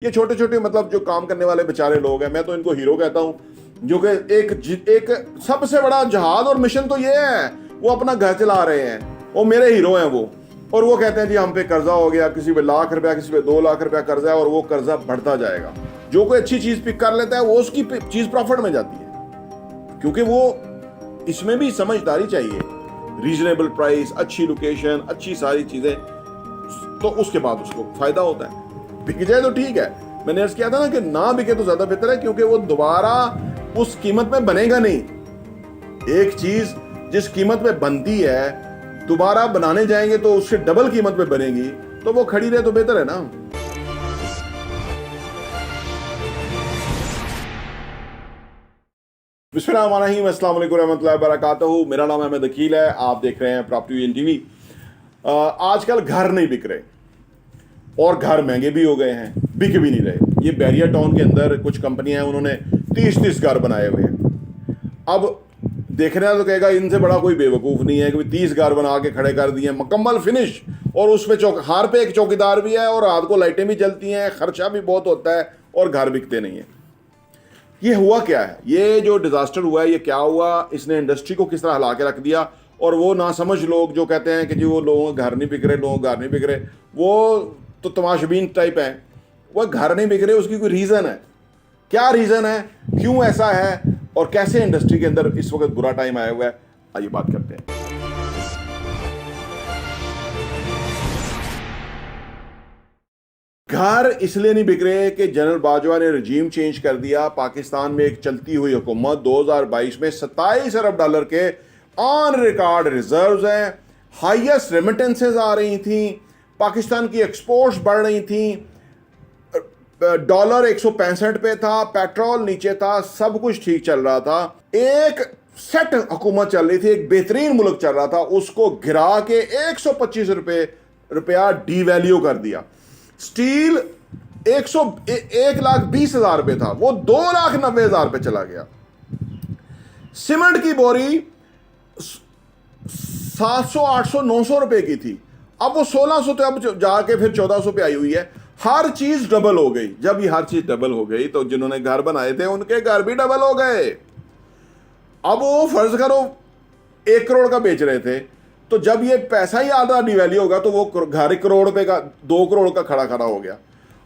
ये छोटे छोटे मतलब जो काम करने वाले बेचारे लोग हैं, मैं तो इनको हीरो कहता हूँ, जो कि एक सबसे बड़ा जहाज और मिशन तो ये है, वो अपना घर चला रहे हैं, वो मेरे हीरो हैं वो। और वो कहते हैं जी हम पे कर्जा हो गया, किसी पे लाख रुपया, किसी पे 2 लाख रुपया कर्जा है, और वो कर्जा बढ़ता जाएगा। जो कोई अच्छी चीज पिक कर लेता है वो उसकी चीज प्रॉफिट में जाती है, क्योंकि वो इसमें भी समझदारी चाहिए, रीजनेबल प्राइस, अच्छी लोकेशन, अच्छी सारी चीजें, तो उसके बाद उसको फायदा होता है। बिक जाए तो ठीक है, मैंने अर्ज किया था ना कि ना बिके तो ज्यादा बेहतर है, क्योंकि वो दोबारा उस कीमत में बनेगा नहीं। एक चीज जिस कीमत में बनती है दोबारा बनाने जाएंगे तो उससे डबल कीमत में बनेगी, तो वो खड़ी रहे तो बेहतर है ना। बिस्मिल्लाहिर्रहमानिर्रहीम, अस्सलाम वालेकुम रहमतुल्लाहि व बरकातहू। मेरा नाम अहमद अकील है, आप देख रहे हैं प्रॉपर्टी टीवी। आजकल घर नहीं बिक रहे और घर महंगे भी हो गए हैं, बिक भी नहीं रहे। ये बैरिया टाउन के अंदर कुछ कंपनियां हैं, उन्होंने 30-30 घर बनाए हुए हैं। अब देखना तो कहेगा इनसे बड़ा कोई बेवकूफ़ नहीं है कि 30 घर बना के खड़े कर दिए, मुकम्मल फिनिश, और उसमें हार पे एक चौकीदार भी है और रात को लाइटें भी जलती हैं, खर्चा भी बहुत होता है, और घर बिकते नहीं है। ये हुआ क्या है? ये जो डिजास्टर हुआ है, ये क्या हुआ? इसने इंडस्ट्री को किस तरह हिला के रख दिया। और वो नासमझ लोग जो कहते हैं कि जी वो लोगों के घर नहीं बिक रहे, लोगों के घर नहीं बिक रहे, वो तो तमाशबीन टाइप है। वह घर नहीं बिक रहे, उसकी कोई रीज़न है। क्या रीज़न है, क्यों ऐसा है, और कैसे इंडस्ट्री के अंदर इस वक्त बुरा टाइम आया हुआ है, आइए बात करते हैं। घर इसलिए नहीं बिक रहे कि जनरल बाजवा ने रजीम चेंज कर दिया। पाकिस्तान में एक चलती हुई हुकूमत 2022 में 27 अरब डॉलर के ऑन रिकॉर्ड रिजर्व्स हैं, हाईएस्ट रेमिटेंसेज आ रही थी, पाकिस्तान की एक्सपोर्ट्स बढ़ रही थी, डॉलर 165 पे था, पेट्रोल नीचे था, सब कुछ ठीक चल रहा था। एक सेट हुकूमत चल रही थी, एक बेहतरीन मुल्क चल रहा था, उसको गिरा के 125 रुपया डीवैल्यू कर दिया। स्टील 1,20,000 पे था, वो 2,90,000 पे चला गया। सीमेंट की बोरी 700, 800, 900 रुपए की थी, अब वो 1600, तो अब जाके फिर 1400 पे आई हुई है। हर चीज डबल हो गई। जब ये हर चीज डबल हो गई तो जिन्होंने घर बनाए थे उनके घर भी डबल हो गए। अब वो फर्ज करो 1 करोड़ का बेच रहे थे, तो जब ये पैसा ही आधा डिवैल्यू होगा तो वो घर 1 करोड़ रुपए का 2 करोड़ का खड़ा हो गया।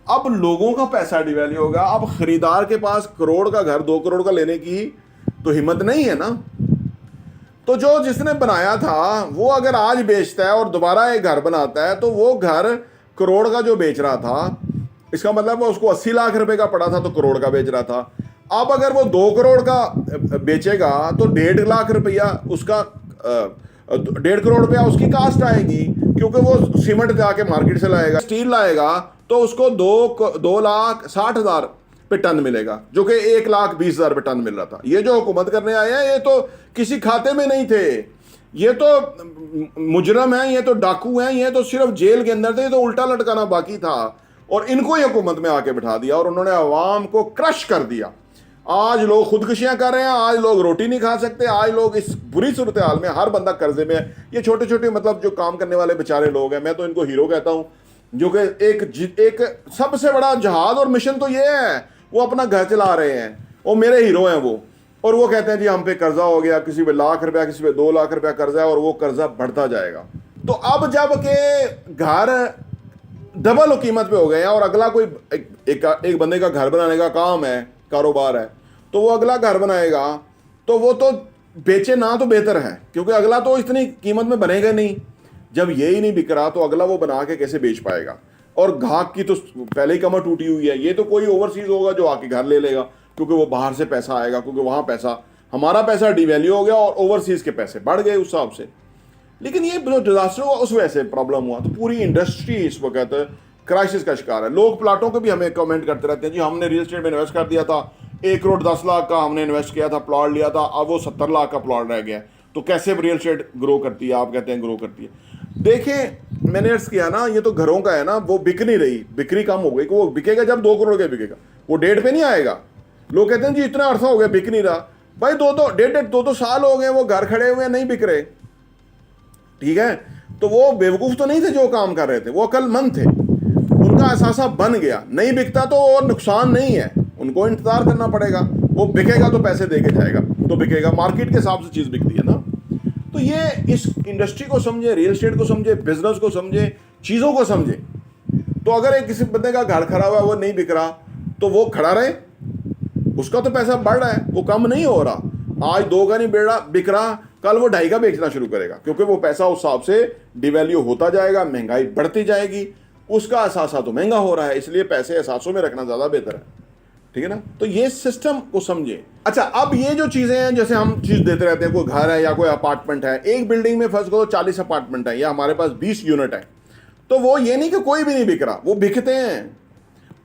अब लोगों का पैसा डिवैल्यू होगा, अब खरीदार के पास करोड़ का घर 2 करोड़ का लेने की तो हिम्मत नहीं है ना। तो जो जिसने बनाया था वो अगर आज बेचता है और दोबारा एक घर बनाता है, तो वो घर करोड़ का जो बेच रहा था, इसका मतलब वो उसको 80 लाख रुपए का पड़ा था तो करोड़ का बेच रहा था। अब अगर वो 2 करोड़ का बेचेगा तो 1.5 लाख रुपया उसका 1.5 करोड़ रुपया उसकी कास्ट आएगी, क्योंकि वो सीमेंट जाके मार्केट से लाएगा, स्टील लाएगा, तो उसको 2,60,000 पे टन मिलेगा, जो कि 1,20,000 पे टन मिल रहा था। ये जो हुकूमत करने आए हैं, ये तो किसी खाते में नहीं थे, ये तो मुजरम हैं, ये तो डाकू हैं, ये तो सिर्फ जेल के अंदर थे, ये तो उल्टा लटकाना बाकी था, और इनको ही हुकूमत में आके बिठा दिया और उन्होंने अवाम को क्रश कर दिया। आज लोग खुदकुशियां कर रहे हैं, आज लोग रोटी नहीं खा सकते, आज लोग इस बुरी सूरत हाल में, हर बंदा कर्जे में है। ये छोटे छोटे मतलब जो काम करने वाले बेचारे लोग हैं, मैं तो इनको हीरो कहता हूँ, जो कि एक सबसे बड़ा जहाज और मिशन तो ये है, वो अपना घर चला रहे हैं, वो मेरे हीरो हैं वो। और वो कहते हैं जी हम पे कर्जा हो गया, किसी पे लाख रुपया, किसी पे 2 लाख रुपया कर्जा है, और वो कर्जा बढ़ता जाएगा। तो अब जब के घर डबल कीमत पे हो गए हैं और अगला कोई एक बंदे का घर बनाने का काम है, कारोबार है, तो वो अगला घर बनाएगा, तो वो तो बेचे ना तो बेहतर है, क्योंकि अगला तो इतनी कीमत में बनेगा नहीं। जब ये ही नहीं बिक रहा तो अगला वो बना के कैसे बेच पाएगा? और ग्राहक की तो पहले ही कमर टूटी हुई है। ये तो कोई ओवरसीज होगा जो आके घर ले लेगा, क्योंकि वो बाहर से पैसा आएगा, क्योंकि वहाँ पैसा, हमारा पैसा डिवैल्यू हो गया और ओवरसीज के पैसे बढ़ गए उस हिसाब से। लेकिन ये जो डिजास्टर हुआ उस वजह से प्रॉब्लम हुआ, तो पूरी इंडस्ट्री इस वक्त क्राइसिस का शिकार है। लोग प्लाटों के भी हमें कमेंट करते रहते हैं, जी हमने रियल एस्टेट में इन्वेस्ट कर दिया था, 1 करोड़ 10 लाख का हमने इन्वेस्ट किया था, प्लॉट लिया था, अब वो 70 लाख का प्लॉट रह गया, तो कैसे रियल एस्टेट ग्रो करती है? आप कहते हैं ग्रो करती है। देखें, मैंने अर्ज किया ना, ये तो घरों का है ना, वो बिक नहीं रही, बिक्री कम हो गई। वो बिकेगा जब 2 करोड़ का बिकेगा, वो 1.5 पे नहीं आएगा। लोग कहते हैं जी इतना अरसा हो गया बिक नहीं रहा, भाई 2-2 साल हो गए वो घर खड़े हुए नहीं बिक रहे, ठीक है? तो वो बेवकूफ़ तो नहीं थे जो काम कर रहे थे, वो अक्लमंद थे। उनका असासा बन गया, नहीं बिकता तो और नुकसान नहीं है, उनको इंतजार करना पड़ेगा, वो बिकेगा तो पैसे दे के जाएगा तो बिकेगा, मार्केट के हिसाब से चीज़ बिकती है ना। तो ये इस इंडस्ट्री को समझे, रियल एस्टेट को समझे, बिजनेस को समझे, चीज़ों को समझे। तो अगर एक किसी बंदे का घर खड़ा हुआ है, वो नहीं बिक रहा, तो वो खड़ा रहे, उसका तो पैसा बढ़ रहा है, वो कम नहीं हो रहा। आज 2 का नहीं बिक रहा, कल वो 2.5 का बेचना शुरू करेगा, क्योंकि वो पैसा उस हिसाब से डिवैल्यू होता जाएगा, महंगाई बढ़ती जाएगी, उसका असासा तो महंगा हो रहा है, इसलिए पैसे असासों में रखना ज़्यादा बेहतर है, ठीक है ना। तो ये सिस्टम को समझे। अच्छा, अब ये जो चीज़ें हैं, जैसे हम चीज़ देते रहते हैं, कोई घर है या कोई अपार्टमेंट है, एक बिल्डिंग में फर्स्ट को 40 अपार्टमेंट है या हमारे पास 20 यूनिट है, तो वो ये नहीं कि कोई भी नहीं बिक रहा, वो बिकते हैं,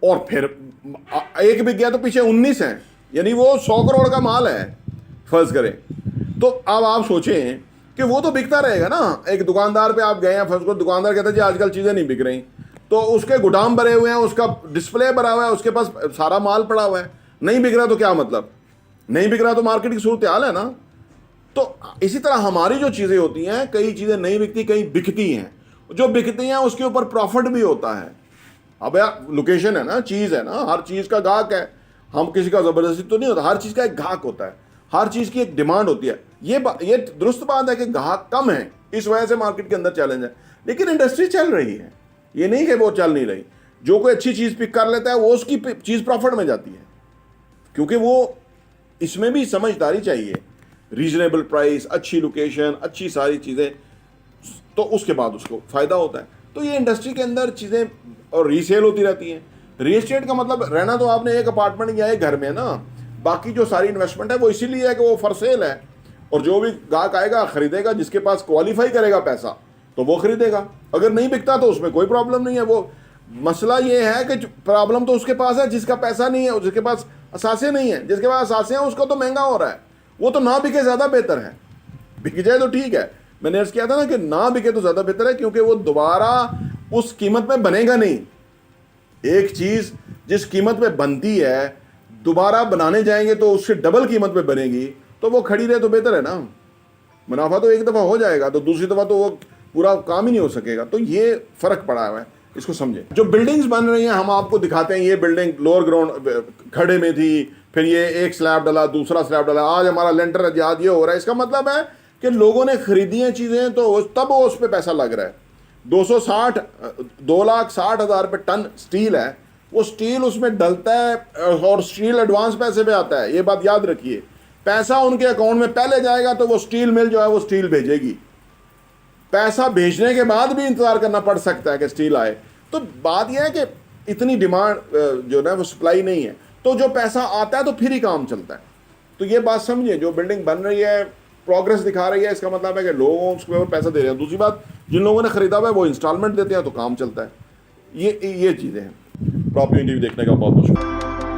और फिर एक बिक गया तो पीछे 19 हैं, यानी वो 100 करोड़ का माल है फर्ज करें। तो अब आप सोचें कि वो तो बिकता रहेगा ना। एक दुकानदार पे आप गए हैं, फर्ज को दुकानदार कहता है जी आजकल चीज़ें नहीं बिक रही, तो उसके गोदाम भरे हुए हैं, उसका डिस्प्ले भरा हुआ है, उसके पास सारा माल पड़ा हुआ है, नहीं बिक रहा तो क्या मतलब, नहीं बिक रहा तो मार्केट की सूरत हाल है ना। तो इसी तरह हमारी जो चीज़ें होती हैं, कई चीज़ें नहीं बिकती, कई बिकती हैं, जो बिकती हैं उसके ऊपर प्रॉफिट भी होता है। अब यार लोकेशन है ना, चीज़ है ना, हर चीज़ का ग्राहक है, हम किसी का ज़बरदस्ती तो नहीं होता, हर चीज़ का एक ग्राहक होता है, हर चीज़ की एक डिमांड होती है। ये दुरुस्त बात है कि ग्राहक कम है, इस वजह से मार्केट के अंदर चैलेंज है, लेकिन इंडस्ट्री चल रही है, ये नहीं कि वो चल नहीं रही। जो कोई अच्छी चीज़ पिक कर लेता है वो उसकी चीज़ प्रॉफिट में जाती है, क्योंकि वो इसमें भी समझदारी चाहिए, रीजनेबल प्राइस, अच्छी लोकेशन, अच्छी सारी चीज़ें, तो उसके बाद उसको फ़ायदा होता है। तो ये इंडस्ट्री के अंदर चीज़ें और रीसेल होती रहती हैं। रियल एस्टेट का मतलब रहना तो आपने एक अपार्टमेंट या एक घर में ना, बाकी जो सारी इन्वेस्टमेंट है वो इसीलिए है कि वो फॉर सेल है, और जो भी ग्राहक आएगा खरीदेगा, जिसके पास क्वालिफाई करेगा पैसा तो वो खरीदेगा, अगर नहीं बिकता तो उसमें कोई प्रॉब्लम नहीं है। वो मसला ये है कि प्रॉब्लम तो उसके पास है जिसका पैसा नहीं है, जिसके पास असासे नहीं है, जिसके पास असासे हैं उसका तो महंगा हो रहा है, वो तो ना बिके ज़्यादा बेहतर है, बिक जाए तो ठीक है। मैंने अर्ज़ किया था ना कि ना बिके तो ज़्यादा बेहतर है, क्योंकि वो दोबारा उस कीमत में बनेगा नहीं। एक चीज़ जिस कीमत में बनती है, दोबारा बनाने जाएंगे तो उससे डबल कीमत में बनेगी, तो वो खड़ी रहे तो बेहतर है ना। मुनाफा तो एक दफ़ा हो जाएगा, तो दूसरी दफ़ा तो वो पूरा काम ही नहीं हो सकेगा। तो ये फ़र्क पड़ा हुआ है, इसको समझें। जो बिल्डिंग्स बन रही हैं, हम आपको दिखाते हैं, ये बिल्डिंग लोअर ग्राउंड खड़े में थी, फिर ये एक स्लैब डला, दूसरा स्लैब डला, आज हमारा लेंटर आजाद ये हो रहा है। इसका मतलब है कि लोगों ने खरीदी हैं चीज़ें, तो तब उस पर पैसा लग रहा है। 2,60,000 रुपये टन स्टील है, वो स्टील उसमें डलता है, और स्टील एडवांस पैसे पे आता है, ये बात याद रखिए। पैसा उनके अकाउंट में पहले जाएगा तो वो स्टील मिल जो है वो स्टील भेजेगी, पैसा भेजने के बाद भी इंतज़ार करना पड़ सकता है कि स्टील आए। तो बात यह है कि इतनी डिमांड जो है वो सप्लाई नहीं है, तो जो पैसा आता है तो फिर ही काम चलता है। तो ये बात समझिए, जो बिल्डिंग बन रही है, प्रोग्रेस दिखा रही है, इसका मतलब है कि लोगों उसके ऊपर पैसा दे रहे हैं। दूसरी बात, जिन लोगों ने खरीदा हुआ है वो इंस्टॉलमेंट देते हैं, तो काम चलता है। ये चीज़ें हैं। प्रॉपर्टी देखने का बहुत बहुत शुक्रिया।